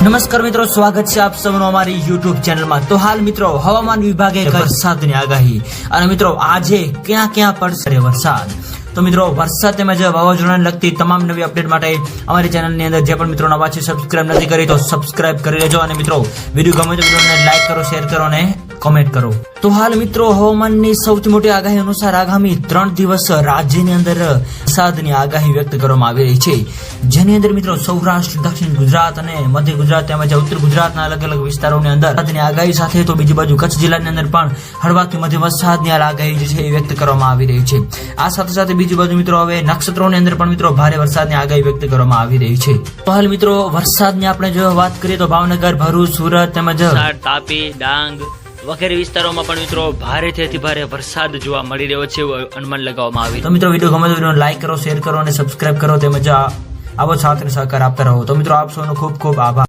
નમસ્કાર મિત્રો, સ્વાગત છે આપ સૌનું અમારી યુટ્યુબ ચેનલમાં। તો હાલ મિત્રો હવામાન વિભાગે વરસાદની આગાહી અને મિત્રો આજે ક્યાં ક્યાં પડશે વરસાદ। તો મિત્રો વરસાદ તેમજ વાવાઝોડાને લગતી તમામ નવી અપડેટ માટે અમારી ચેનલની અંદર જે પણ મિત્રો નવા છે સબસ્ક્રાઇબ નથી કરી તો સબસ્ક્રાઇબ કરી લેજો અને મિત્રો વિડીયો ગમે તો વિડીયોને લાઈક કરો, શેર કરો અને કમેન્ટ કરો। તો હાલ મિત્રો હવામાનની સૌથી મોટી આગાહી અનુસાર આગામી 3 દિવસ રાજ્યની અંદર વરસાદની આગાહી વ્યક્ત કરવામાં આવી રહી છે, જેની અંદર મિત્રો સૌરાષ્ટ્ર, દક્ષિણ ગુજરાત અને મધ્ય ગુજરાત તેમજ ઉત્તર ગુજરાતના અલગ અલગ વિસ્તારોની અંદર વરસાદની આગાહી સાથે તો બીજી બાજુ કચ્છ જિલ્લાની અંદર પણ હળવાથી મધ્યમ વરસાદની આગાહી જે છે એ વ્યક્ત કરવામાં આવી રહી છે। આ સાથે સાથે બીજી બાજુ મિત્રો હવે નક્ષત્રોની અંદર પણ મિત્રો ભારે વરસાદની આગાહી વ્યક્ત કરવામાં આવી રહી છે। તો હાલ મિત્રો વરસાદની આપણે જો વાત કરીએ તો ભાવનગર, ભરૂચ, સુરત તેમજ તાપી, ડાંગ વગેરે વિસ્તારોમાં પણ મિત્રો ભારેથી અતિ ભારે વરસાદ જોવા મળી રહ્યો છે એવું અનુમાન લગાવવામાં આવ્યું। તો મિત્રો વિડીયો ગમે તો વિડીયોને લાઈક કરો, શેર કરો અને સબસ્ક્રાઇબ કરો તેમજ આવો સાથ અને સહકાર આપતા રહો। તો મિત્રો આપ સૌનો ખૂબ ખૂબ આભાર।